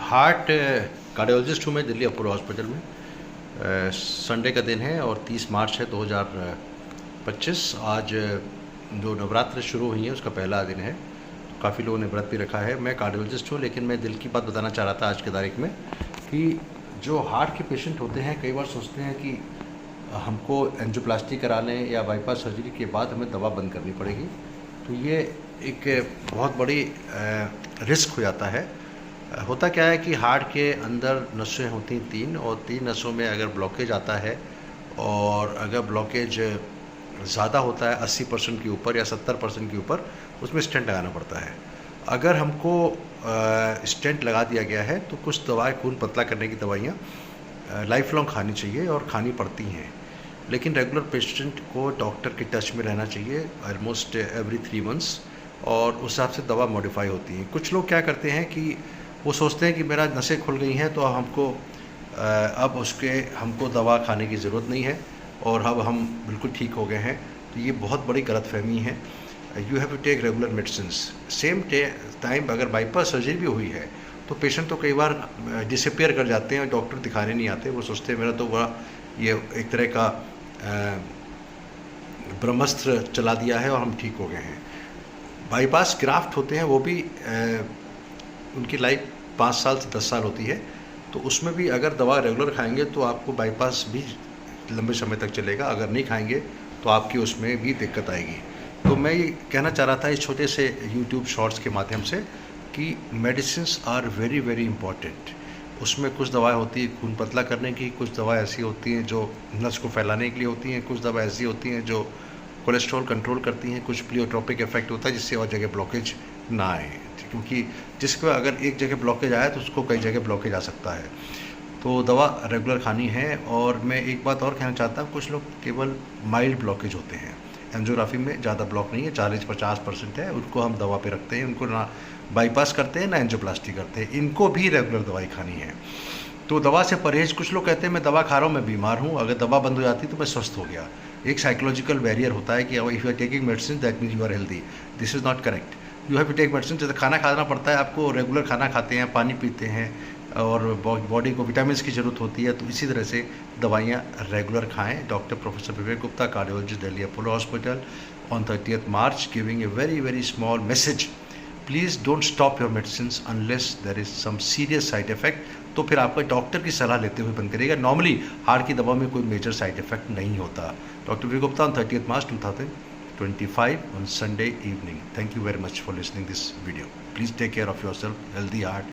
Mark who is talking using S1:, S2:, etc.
S1: Heart cardiologist हूँ मैं Delhi Apollo hospital में। संडे का दिन है और 30 मार्च है 2025। आज जो नवरात्र शुरू हुई है उसका पहला दिन है। काफ़ी लोगों ने व्रत भी रखा है। मैं कार्डियोलॉजिस्ट हूँ, लेकिन मैं दिल की बात बताना चाह रहा था आज की तारीख में कि जो हार्ट के पेशेंट होते हैं कई बार सोचते हैं कि हमको एंजियोप्लास्टी कराने या बाईपास सर्जरी के बाद हमें दवा बंद करनी पड़ेगी। तो ये एक बहुत बड़ी रिस्क हो जाता है। होता क्या है कि हार्ट के अंदर नसें होती हैं 3, और 3 नसों में अगर ब्लॉकेज आता है और अगर ब्लॉकेज ज़्यादा होता है 80% के ऊपर या 70% के ऊपर, उसमें स्टेंट लगाना पड़ता है। अगर हमको स्टेंट लगा दिया गया है तो कुछ दवाएं, खून पतला करने की दवाइयाँ लाइफ लॉन्ग खानी चाहिए और खानी पड़ती हैं, लेकिन रेगुलर पेशेंट को डॉक्टर के टच में रहना चाहिए ऑलमोस्ट एवरी 3 मंथ्स, और उस हिसाब से दवा मॉडिफाई होती है। कुछ लोग क्या करते हैं कि वो सोचते हैं कि मेरा नसें खुल गई हैं तो अब हमको दवा खाने की ज़रूरत नहीं है और अब हम बिल्कुल ठीक हो गए हैं। तो ये बहुत बड़ी गलतफहमी है। You have to take regular medicines. Same time अगर बाईपास सर्जरी भी हुई है तो पेशेंट तो कई बार डिसअपियर कर जाते हैं और डॉक्टर दिखाने नहीं आते। वो सोचते हैं मेरा तो बड़ा ये एक तरह का ब्रह्मास्त्र चला दिया है और हम ठीक हो गए हैं। बाईपास ग्राफ्ट होते हैं, वो भी उनकी लाइफ 5 साल से 10 साल होती है। तो उसमें भी अगर दवा रेगुलर खाएंगे तो आपको बाईपास भी लंबे समय तक चलेगा। अगर नहीं खाएंगे तो आपकी उसमें भी दिक्कत आएगी। तो मैं ये कहना चाह रहा था इस छोटे से यूट्यूब शॉर्ट्स के माध्यम से कि medicines are very very important. उसमें कुछ दवाएं होती हैं खून पतला करने की, कुछ दवाएं ऐसी होती हैं जो नस को फैलाने के लिए होती हैं, कुछ दवाएं ऐसी होती हैं जो कोलेस्ट्रॉल कंट्रोल करती हैं, कुछ प्लियोट्रोपिक इफेक्ट होता है जिससे और जगह ब्लॉकेज ना आए, क्योंकि जिसको अगर एक जगह ब्लॉकेज आया तो उसको कई जगह ब्लॉकेज आ सकता है। तो दवा रेगुलर खानी है। और मैं एक बात और कहना चाहता हूँ, कुछ लोग केवल माइल्ड ब्लॉकेज होते हैं, एंजियोग्राफी में ज़्यादा ब्लॉक नहीं है, 40-50% है, उनको हम दवा पे रखते हैं, उनको ना बाईपास करते हैं ना एंजियोप्लास्टी करते हैं, इनको भी रेगुलर दवाई खानी है। तो दवा से परहेज, कुछ लोग कहते हैं मैं दवा खा रहा हूँ, मैं बीमार हूँ, अगर दवा बंद हो जाती तो मैं स्वस्थ हो गया। एक साइकोलॉजिकल बैरियर होता है कि if you are taking medicine that means you are healthy. This is not correct. You have to take medicine. जैसे खाना खाना पड़ता है आपको, रेगुलर खाना खाते हैं, पानी पीते हैं और बॉडी को विटामिन की ज़रूरत होती है, तो इसी तरह से दवाइयाँ रेगुलर खाएं। Doctor professor Vivek Gupta, cardiologist, Delhi Apollo hospital, on 30th March, giving a very very small message. Please don't stop your medicines unless there is some serious side effect. तो फिर आपका डॉक्टर की सलाह लेते हुए बंद करिएगा। नॉर्मली हार्ट की दवा में कोई मेजर साइड इफेक्ट नहीं होता। Doctor Vivek Gupta, on 30th March 2025 on Sunday evening. Thank you very much for listening this video. Please take care of yourself. Healthy heart.